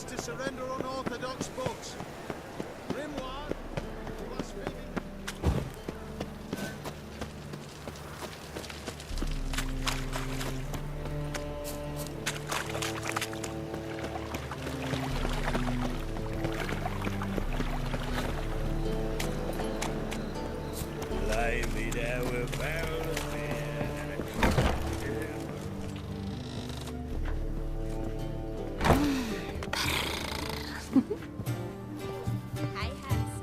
Knights to surrender unorthodox books. Grimoire, blaspheming. Blimey, there were barrels of beer. Hi, Hess.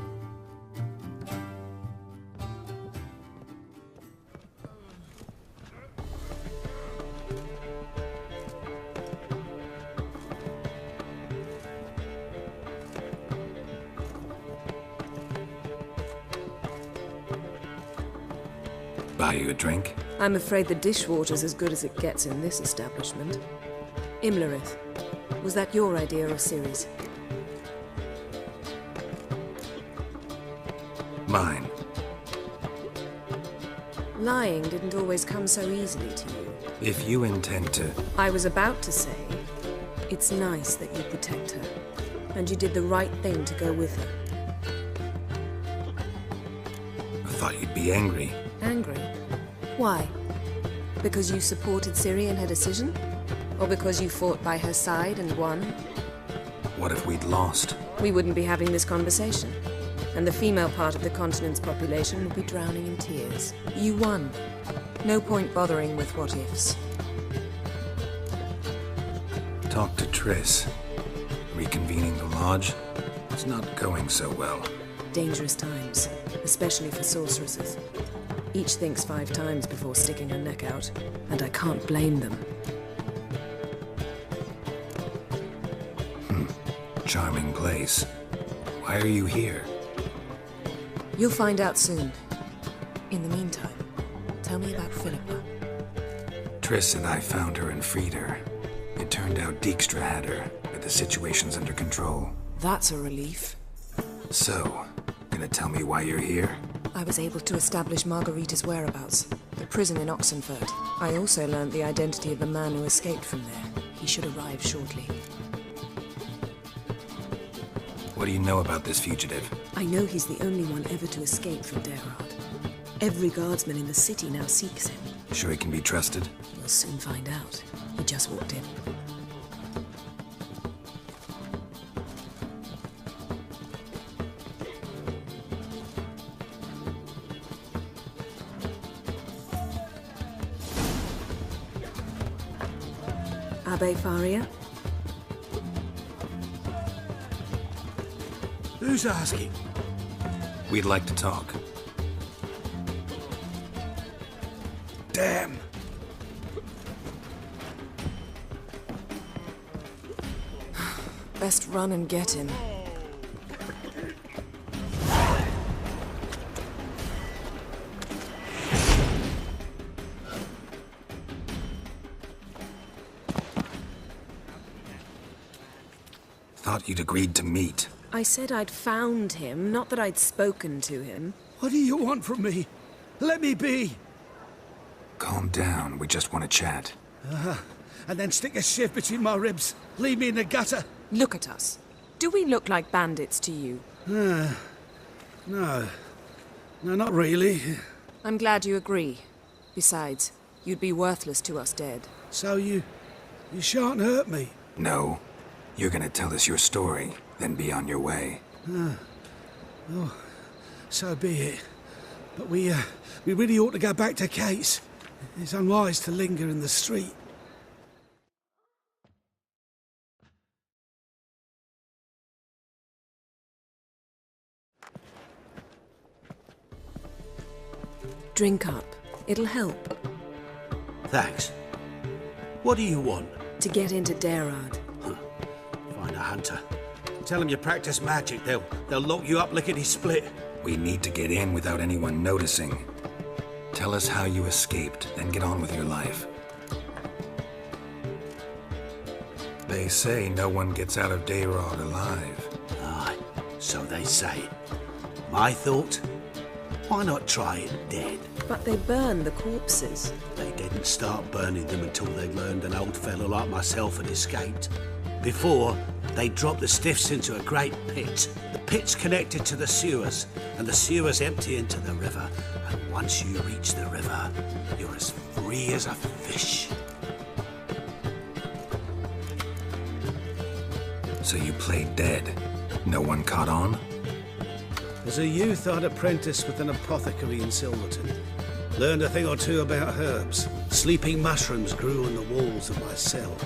Buy you a drink? I'm afraid the dishwater's as good as it gets in this establishment. Imlerith, was that your idea or Ciri's? Mine. Lying didn't always come so easily to you. If you intend to... I was about to say, it's nice that you protect her. And you did the right thing to go with her. I thought you'd be angry. Angry? Why? Because you supported Ciri in her decision? Or because you fought by her side and won? What if we'd lost? We wouldn't be having this conversation. And the female part of the continent's population would be drowning in tears. You won. No point bothering with what-ifs. Talk to Triss. Reconvening the lodge? It's not going so well. Dangerous times, especially for sorceresses. Each thinks 5 times before sticking her neck out, and I can't blame them. Charming place. Why are you here? You'll find out soon. In the meantime, tell me about Philippa. Triss and I found her and freed her. It turned out Dijkstra had her, but the situation's under control. That's a relief. So, gonna tell me why you're here? I was able to establish Margarita's whereabouts, the prison in Oxenfurt. I also learned the identity of the man who escaped from there. He should arrive shortly. What do you know about this fugitive? I know he's the only one ever to escape from Geralt. Every guardsman in the city now seeks him. Sure he can be trusted? We'll soon find out. He just walked in. Abbe Faria? Who's asking? We'd like to talk. Damn. Best run and get him. Thought you'd agreed to meet. I said I'd found him, not that I'd spoken to him. What do you want from me? Let me be. Calm down, we just want to chat. And then stick a shiv between my ribs. Leave me in the gutter. Look at us. Do we look like bandits to you? No. No, not really. I'm glad you agree. Besides, you'd be worthless to us dead. So you shan't hurt me. No. You're gonna tell us your story, then be on your way. Oh, so be it. But we really ought to go back to Kate's. It's unwise to linger in the street. Drink up. It'll help. Thanks. What do you want? To get into Derard. Find a hunter. Tell them you practice magic. They'll lock you up lickety-split. We need to get in without anyone noticing. Tell us how you escaped, then get on with your life. They say no one gets out of Derard alive. Aye, so they say. My thought? Why not try it dead? But they burn the corpses. They didn't start burning them until they learned an old fellow like myself had escaped. Before, they dropped the stiffs into a great pit. The pit's connected to the sewers, and the sewers empty into the river. And once you reach the river, you're as free as a fish. So you played dead. No one caught on? As a youth, I'd apprenticed with an apothecary in Silverton. Learned a thing or two about herbs. Sleeping mushrooms grew on the walls of my cell.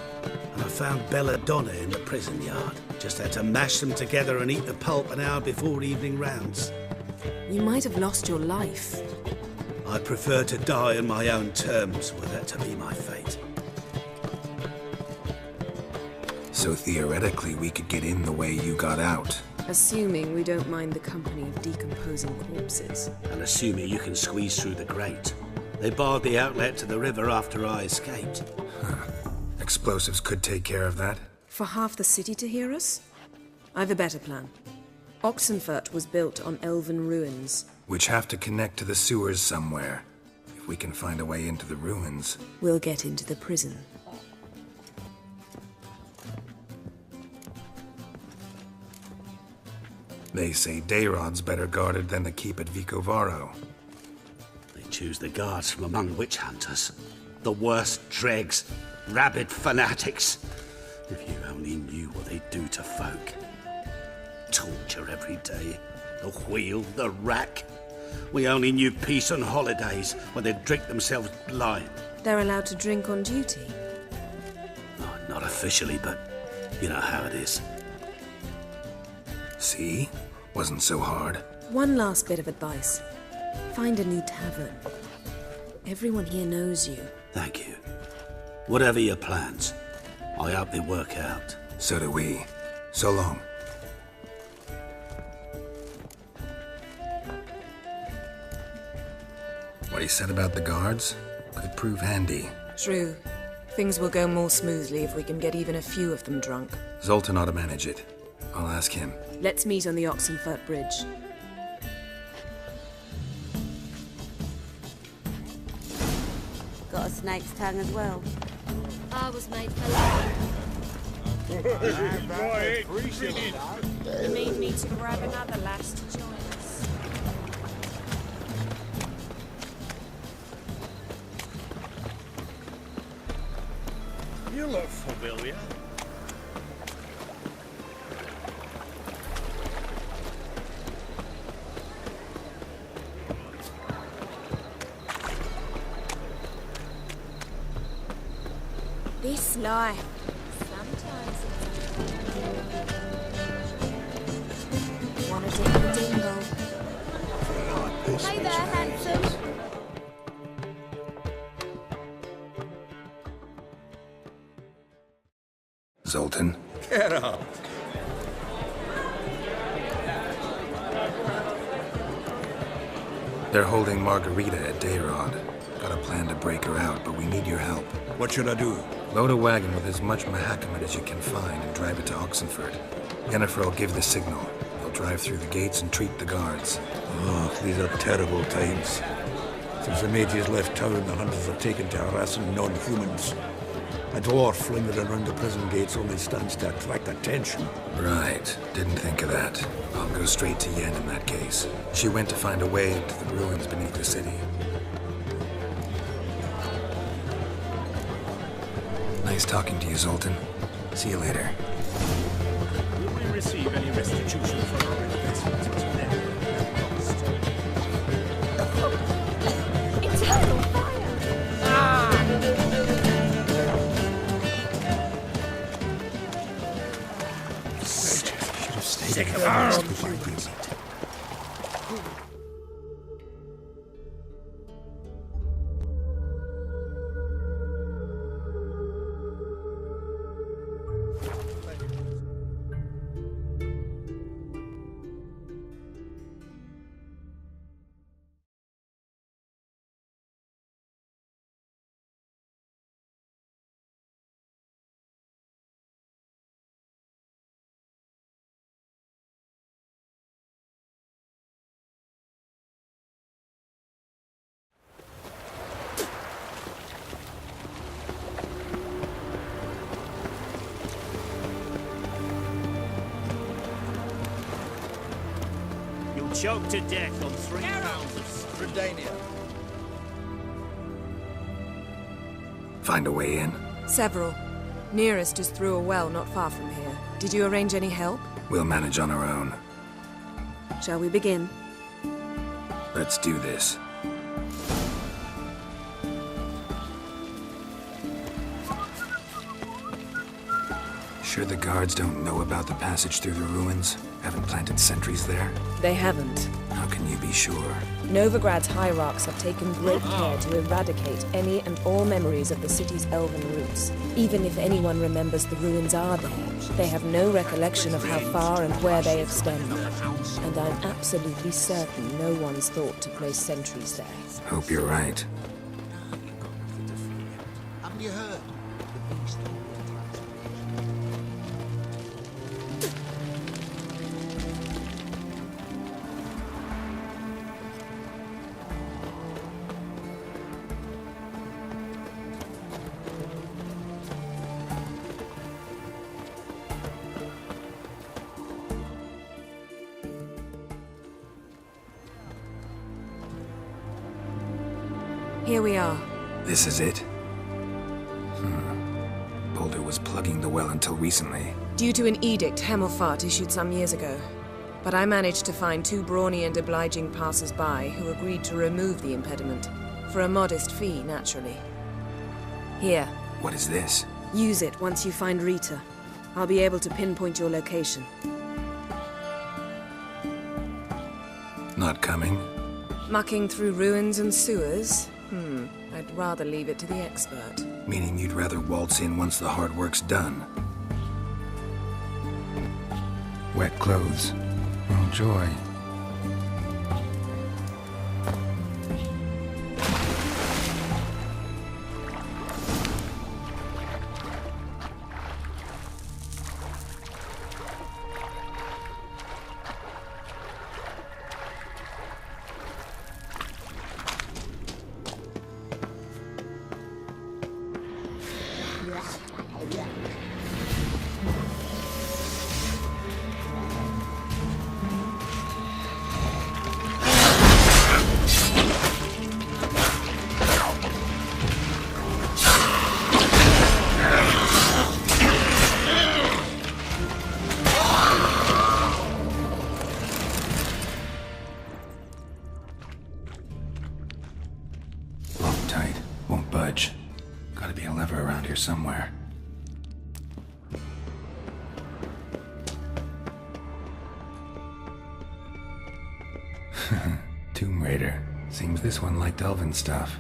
And I found belladonna in the prison yard. Just had to mash them together and eat the pulp an hour before evening rounds. You might have lost your life. I'd prefer to die on my own terms, were that to be my fate. So theoretically, we could get in the way you got out. Assuming we don't mind the company of decomposing corpses. And assuming you can squeeze through the grate. They barred the outlet to the river after I escaped. Explosives could take care of that. For half the city to hear us? I've a better plan. Oxenfurt was built on elven ruins. Which have to connect to the sewers somewhere. If we can find a way into the ruins. We'll get into the prison. They say Dayrod's better guarded than the keep at Vicovaro. They choose the guards from among witch hunters. The worst dregs, rabid fanatics. If you only knew what they do to folk. Torture every day. The wheel, the rack. We only knew peace on holidays when they'd drink themselves blind. They're allowed to drink on duty. Oh, not officially, but you know how it is. See? Wasn't so hard. One last bit of advice. Find a new tavern. Everyone here knows you. Thank you. Whatever your plans, I hope they work out. So do we. So long. What he said about the guards could prove handy. True. Things will go more smoothly if we can get even a few of them drunk. Zoltan ought to manage it. I'll ask him. Let's meet on the Oxenfurt Bridge. Got a snake's tongue as well. I was made for You need me to grab another lass to join us. You look familiar. This life. Sometimes Wanna take the dingo? it's... Hey there, handsome. Zoltan? Geralt. They're holding Margarita at Dayrod. Got a plan to break her out, but we need your help. What should I do? Load a wagon with as much Mahakamat as you can find and drive it to Oxenfurt. Yennefer will give the signal. They'll drive through the gates and treat the guards. Oh, these are terrible times. Since the mages left town, the hunters have taken to harassing non-humans. A dwarf lingering around the prison gates only stands to attract attention. Right. Didn't think of that. I'll go straight to Yen in that case. She went to find a way into the ruins beneath the city. Nice talking to you, Zoltan. See you later. Will we receive any restitution for our investments? Eternal fire! Sick of arms! choked to death on 3 pounds of Stradania. Find a way in? Several. Nearest is through a well not far from here. Did you arrange any help? We'll manage on our own. Shall we begin? Let's do this. Sure the guards don't know about the passage through the ruins? Haven't planted sentries there? They haven't. How can you be sure? Novigrad's hierarchs have taken great care to eradicate any and all memories of the city's elven roots. Even if anyone remembers the ruins are there, they have no recollection of how far and where they extend. And I'm absolutely certain no one's thought to place sentries there. Hope you're right. Haven't you heard? The beast. Here we are. This is it? Boulder was plugging the well until recently. Due to an edict Hemmelfart issued some years ago. But I managed to find 2 brawny and obliging passers-by who agreed to remove the impediment. For a modest fee, naturally. Here. What is this? Use it once you find Rita. I'll be able to pinpoint your location. Not coming? Mucking through ruins and sewers? I'd rather leave it to the expert. Meaning you'd rather waltz in once the hard work's done. Wet clothes. Oh, joy. Tight. Won't budge. Gotta be a lever around here somewhere. Tomb Raider. Seems this one liked elven stuff.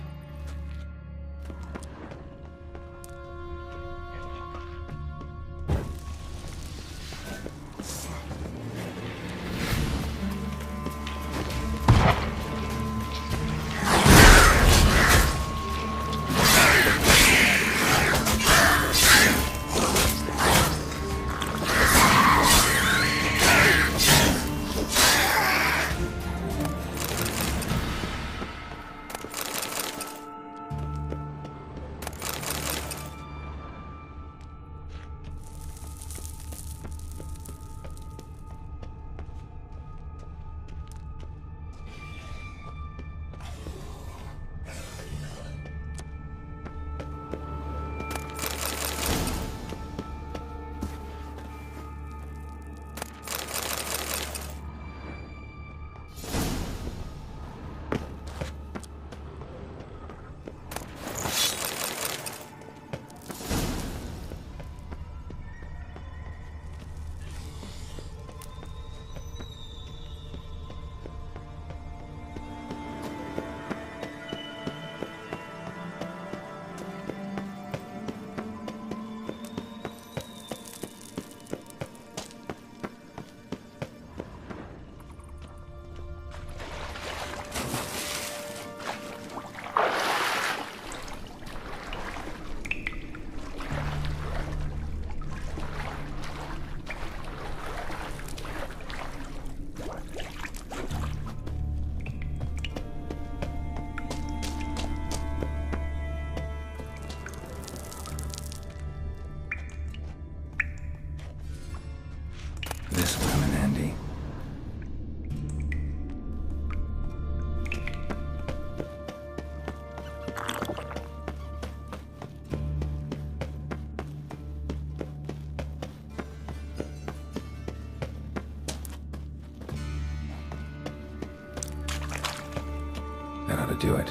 do it.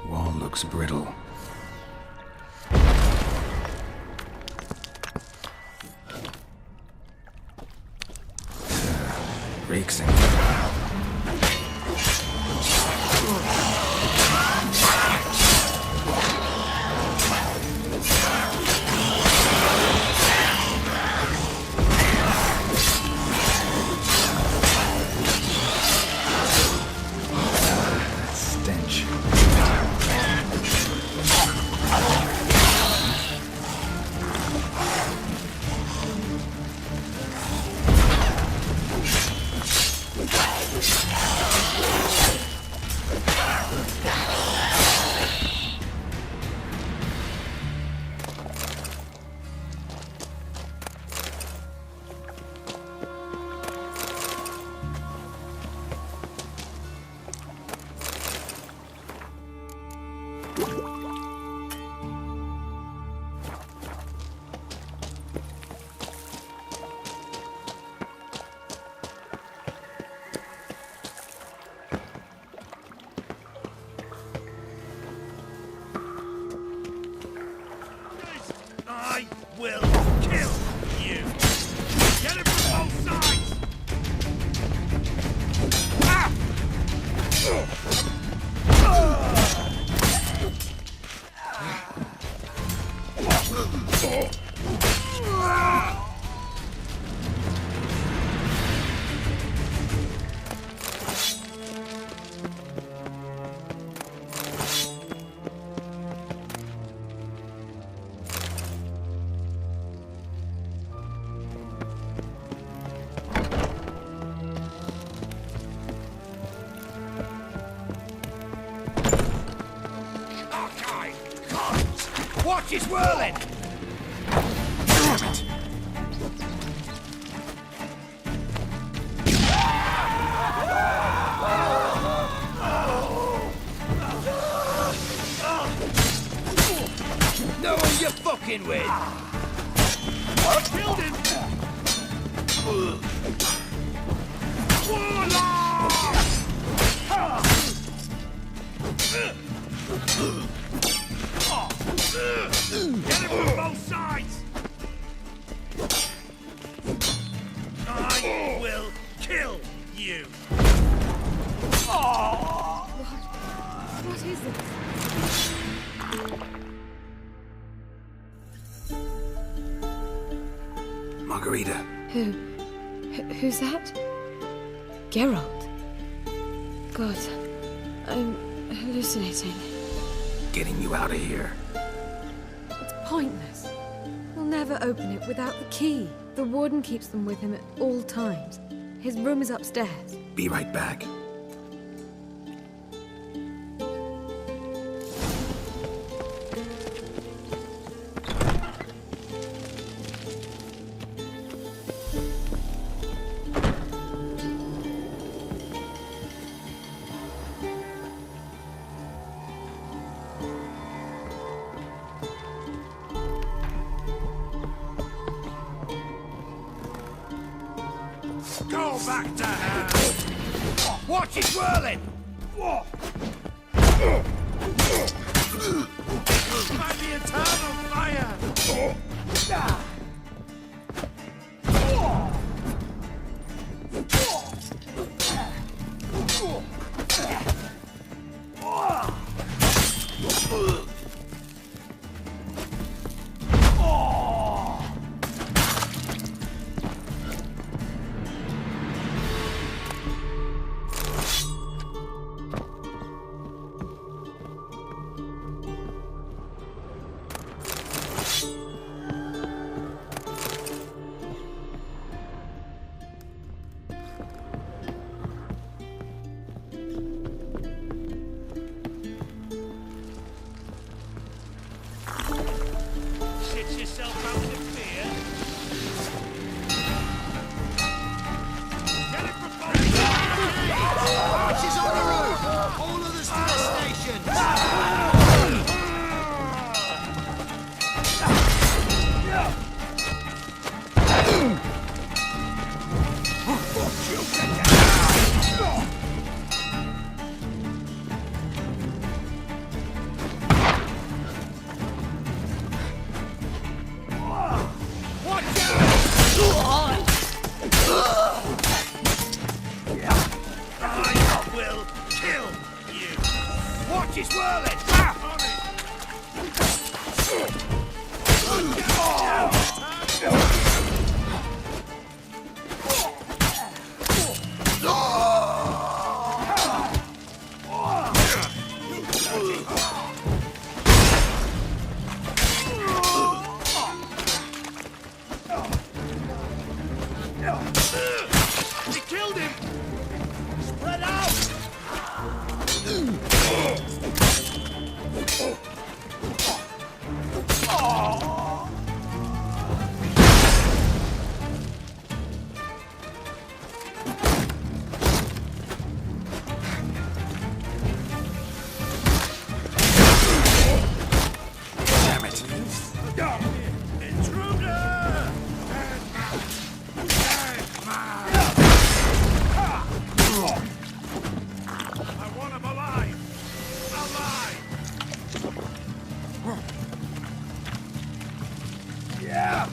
Wall looks brittle. Reeks in stench. I will kill you! Get it from both sides! Ah! Watch it whirling! Damn it! No one you're fucking with! I killed him! Get it from both sides! I will kill you! What is it? Margarita. Who's that? Geralt. God, I'm hallucinating. Getting you out of here. It's pointless. We'll never open it without the key. The warden keeps them with him at all times. His room is upstairs. Be right back. Go back to her! Watch it whirling! By the eternal fire! She's whirling! Ah! He killed him! Spread out! Damn it. Intruder! I want him alive! Alive! Yeah!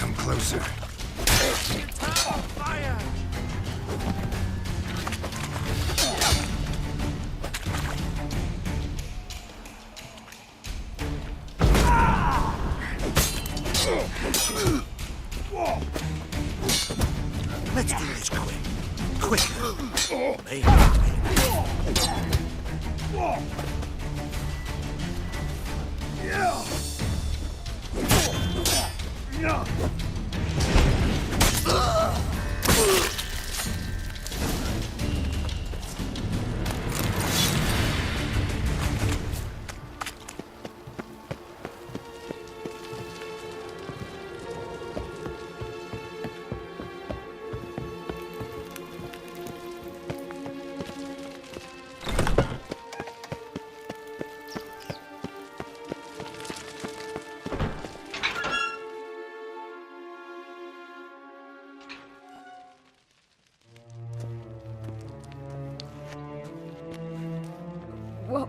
come closer. Fire! Let's do this quick. Quicker. Maybe.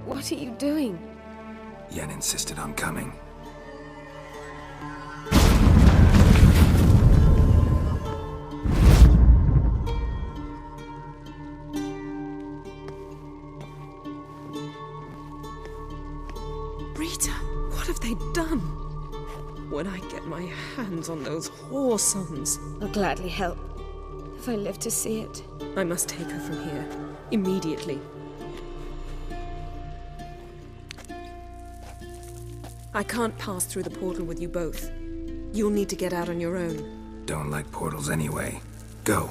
What are you doing? Yen insisted on coming. Rita, what have they done? When I get my hands on those whore sons, I'll gladly help, if I live to see it. I must take her from here. Immediately. I can't pass through the portal with you both. You'll need to get out on your own. Don't like portals anyway. Go.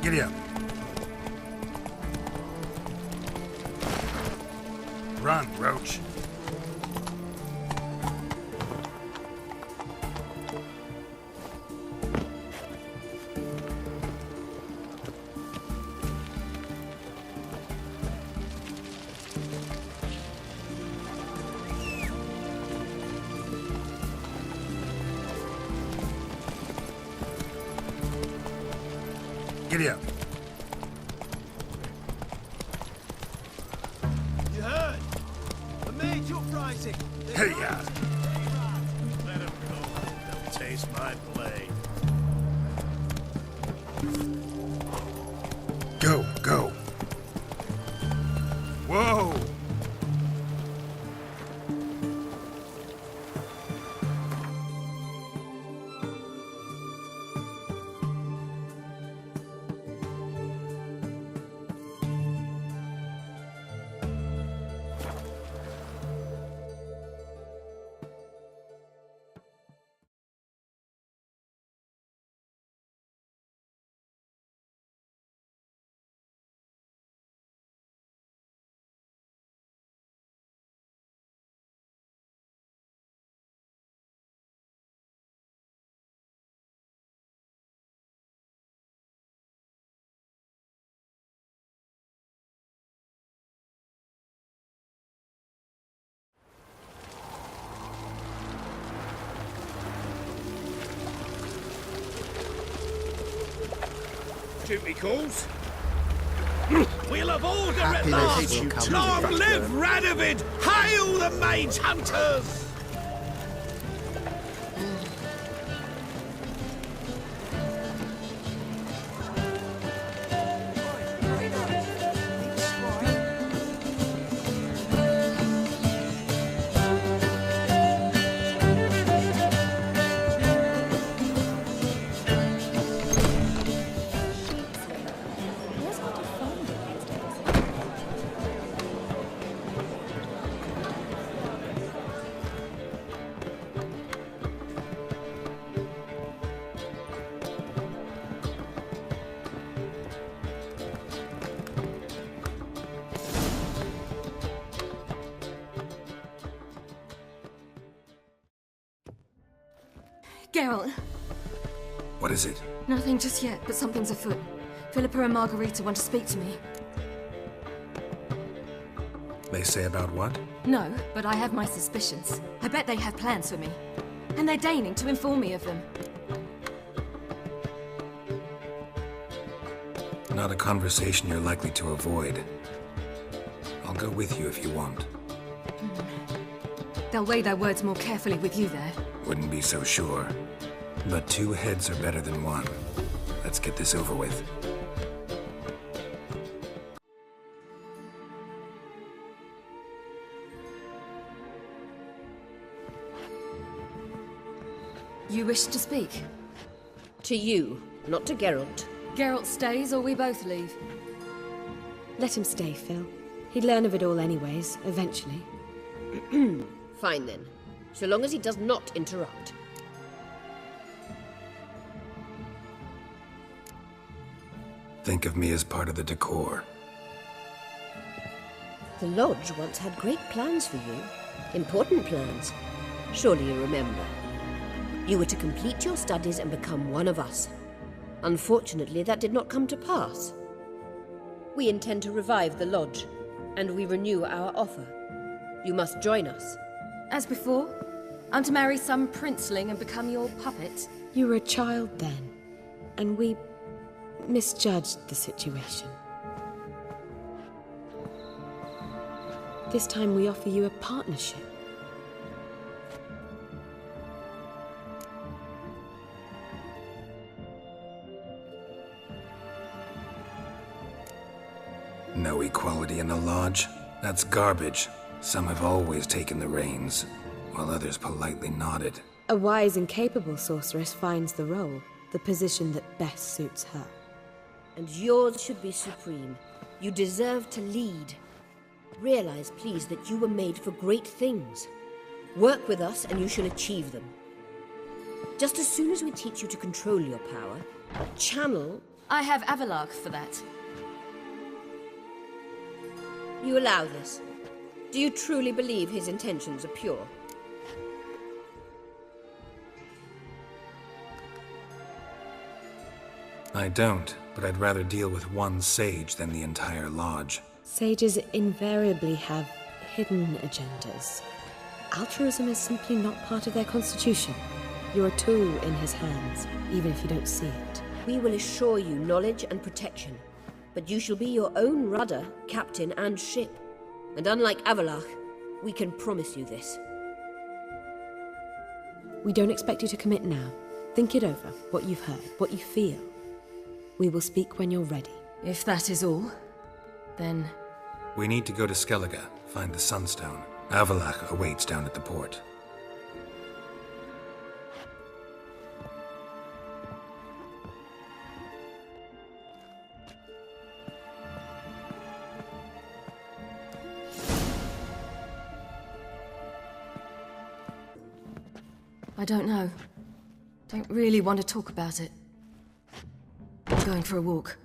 Giddy up. Run, Roach. Giddy up. You heard? A major uprising. Hey, ya. Let him go. They'll taste my blade. Go, go. Whoa! duty calls. We'll have order at Happiness will last! come Long to live Radovid! Hail the mage hunters! Geralt, What is it? nothing just yet, but something's afoot. Philippa and Margarita want to speak to me. They say about what? No, but I have my suspicions. I bet they have plans for me. And they're deigning to inform me of them. Not a conversation you're likely to avoid. I'll go with you if you want. They'll weigh their words more carefully with you there. Wouldn't be so sure. But 2 heads are better than 1. Let's get this over with. You wish to speak? To you, not to Geralt. Geralt stays or we both leave? Let him stay, Phil. He'd learn of it all anyways, eventually. Fine then, so long as he does not interrupt. Think of me as part of the decor. The Lodge once had great plans for you. Important plans. Surely you remember. You were to complete your studies and become one of us. Unfortunately, that did not come to pass. We intend to revive the Lodge, and we renew our offer. You must join us. As before? I'm to marry some princeling and become your puppet? You were a child then, and we misjudged the situation. This time we offer you a partnership. No equality in the Lodge? That's garbage. Some have always taken the reins, while others politely nodded. A wise and capable sorceress finds the role, the position that best suits her. And yours should be supreme. You deserve to lead. Realize, please, that you were made for great things. Work with us and you shall achieve them. Just as soon as we teach you to control your power, channel... I have Avalark for that. You allow this. Do you truly believe his intentions are pure? I don't, but I'd rather deal with one sage than the entire Lodge. Sages invariably have hidden agendas. Altruism is simply not part of their constitution. You're a tool in his hands, even if you don't see it. We will assure you knowledge and protection, but you shall be your own rudder, captain, and ship. And unlike Avalark, we can promise you this. We don't expect you to commit now. Think it over, what you've heard, what you feel. We will speak when you're ready. If that is all, then... We need to go to Skellige, find the Sunstone. Avalach awaits down at the port. I don't know. Don't really want to talk about it. I'm going for a walk.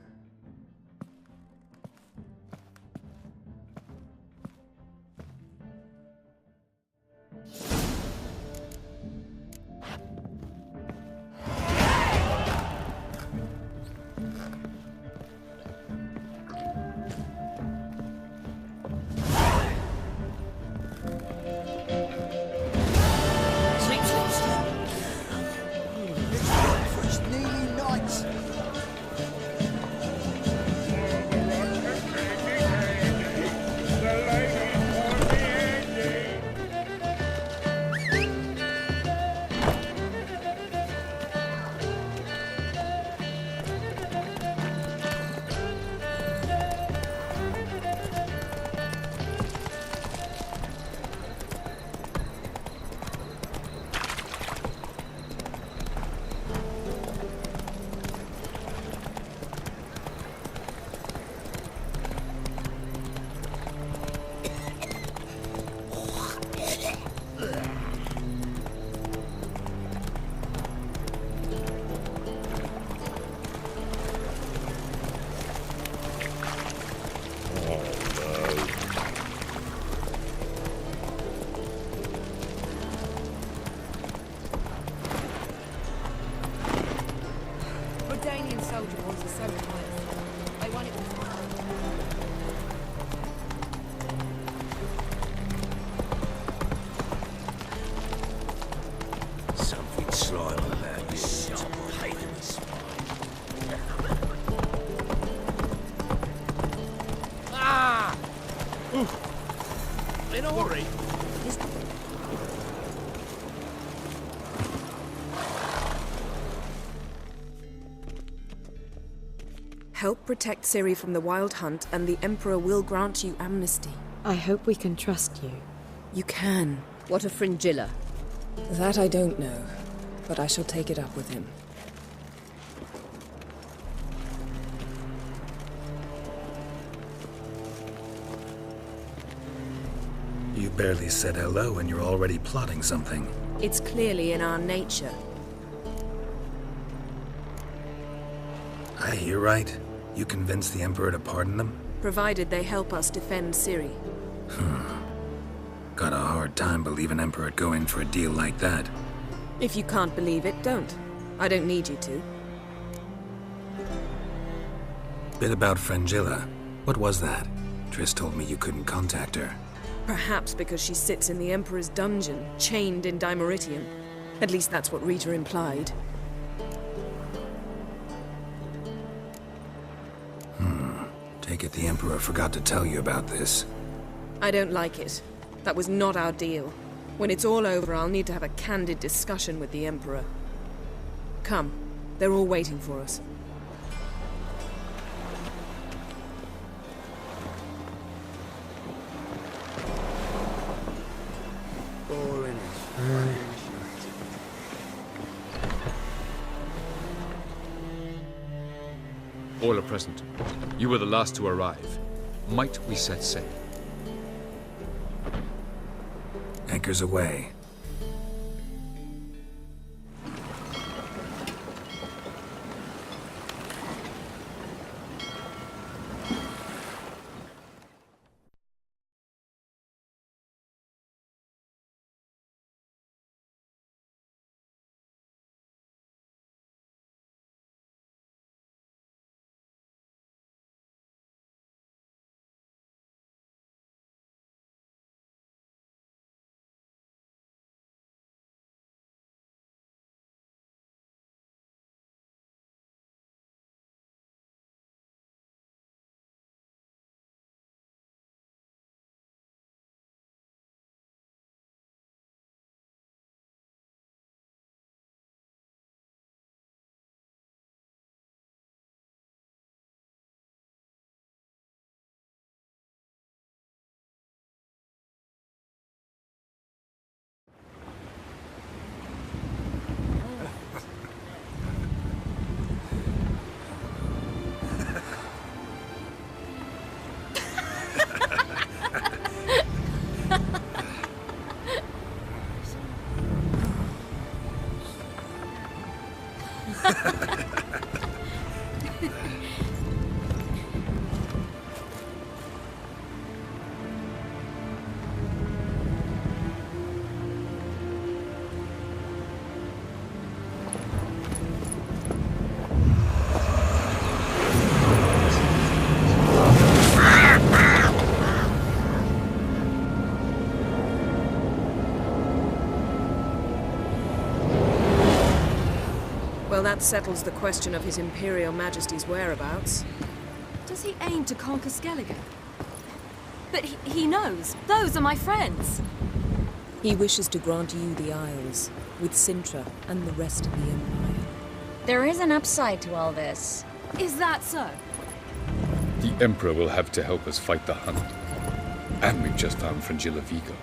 Belgium wants a sacrifice. They want it with Something slime about you. Stop hating this. Ah! Oof. In a hurry. Help protect Ciri from the Wild Hunt, and the Emperor will grant you amnesty. I hope we can trust you. You can. What of Fringilla? That I don't know, but I shall take it up with him. You barely said hello and you're already plotting something. It's clearly in our nature. I hear right? You convinced the Emperor to pardon them? Provided they help us defend Ciri. Got a hard time believing Emperor'd go in for a deal like that. If you can't believe it, don't. I don't need you to. Bit about Fringilla. What was that? Triss told me you couldn't contact her. Perhaps because she sits in the Emperor's dungeon, chained in Dimeritium. At least that's what Rita implied. Take it the Emperor forgot to tell you about this. I don't like it. That was not our deal. When it's all over, I'll need to have a candid discussion with the Emperor. Come. They're all waiting for us. Boring. All are present. You were the last to arrive. Might we set sail? Anchors away. Well, that settles the question of His Imperial Majesty's whereabouts. Does he aim to conquer Skellige? But he knows. Those are my friends. He wishes to grant you the Isles, with Sintra and the rest of the Empire. There is an upside to all this. Is that so? The Emperor will have to help us fight the Hunt. And we've just found Fringilla Vigo.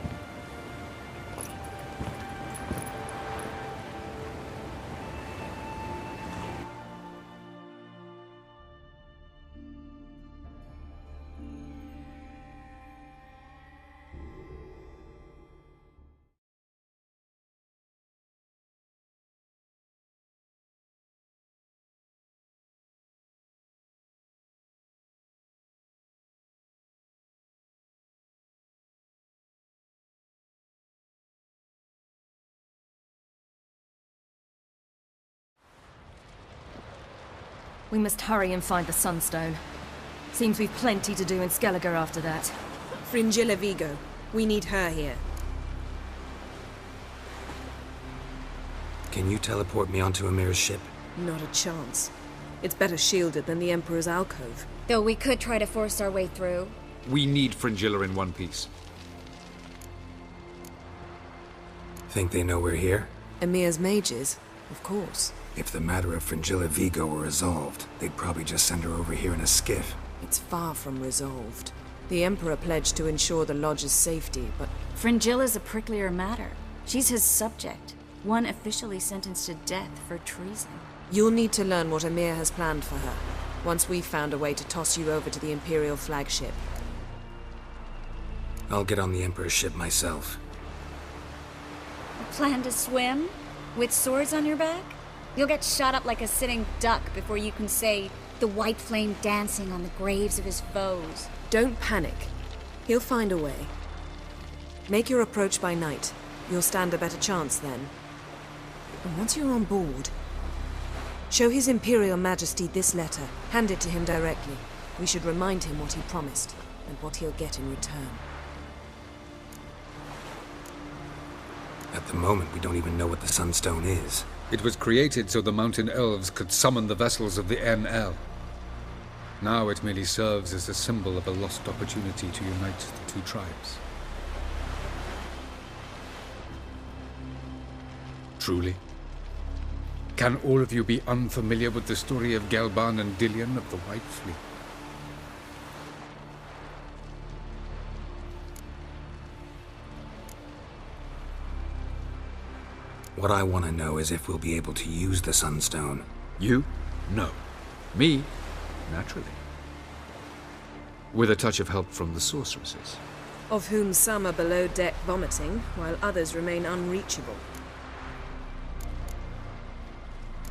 We must hurry and find the Sunstone. Seems we've plenty to do in Skellige after that. Fringilla Vigo. We need her here. Can you teleport me onto Amir's ship? Not a chance. It's better shielded than the Emperor's alcove. Though we could try to force our way through. We need Fringilla in one piece. Think they know we're here? Emir's mages? Of course. If the matter of Fringilla Vigo were resolved, they'd probably just send her over here in a skiff. It's far from resolved. The Emperor pledged to ensure the Lodge's safety, but... Fringilla's a pricklier matter. She's his subject. One officially sentenced to death for treason. You'll need to learn what Emir has planned for her, once we've found a way to toss you over to the Imperial flagship. I'll get on the Emperor's ship myself. Plan to swim? With swords on your back? You'll get shot up like a sitting duck before you can say, the white flame dancing on the graves of his foes. Don't panic. He'll find a way. Make your approach by night. You'll stand a better chance then. And once you're on board, show His Imperial Majesty this letter. Hand it to him directly. We should remind him what he promised, and what he'll get in return. At the moment, we don't even know what the Sunstone is. It was created so the Mountain Elves could summon the vessels of the NL. Now it merely serves as a symbol of a lost opportunity to unite the two tribes. Truly? Can all of you be unfamiliar with the story of Gelban and Dillion of the White Fleet? What I want to know is if we'll be able to use the Sunstone. You? No. Me? Naturally. With a touch of help from the sorceresses. Of whom some are below deck vomiting, while others remain unreachable.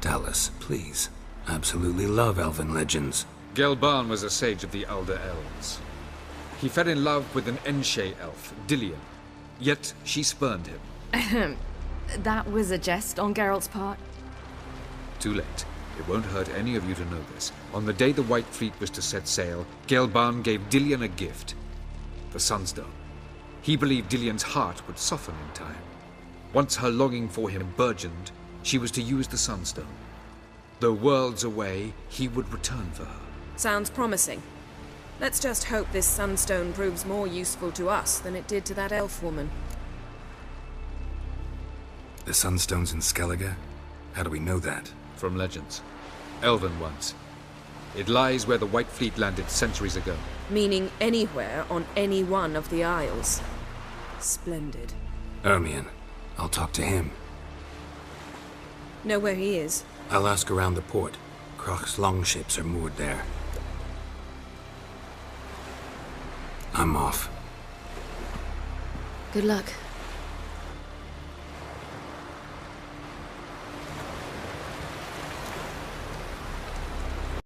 Tell us, please. Absolutely love elven legends. Gelban was a sage of the Elder Elves. He fell in love with an Enshe elf, Dillion. Yet she spurned him. That was a jest on Geralt's part. Too late. It won't hurt any of you to know this. On the day the White Fleet was to set sail, Gelban gave Dillion a gift. The Sunstone. He believed Dillion's heart would soften in time. Once her longing for him burgeoned, she was to use the Sunstone. Though worlds away, he would return for her. Sounds promising. Let's just hope this Sunstone proves more useful to us than it did to that elf woman. The Sunstone's in Skellige? How do we know that? From legends. Elven ones. It lies where the White Fleet landed centuries ago. Meaning anywhere on any one of the Isles. Splendid. Ermion. I'll talk to him. Know where he is? I'll ask around the port. Croc's longships are moored there. I'm off. Good luck.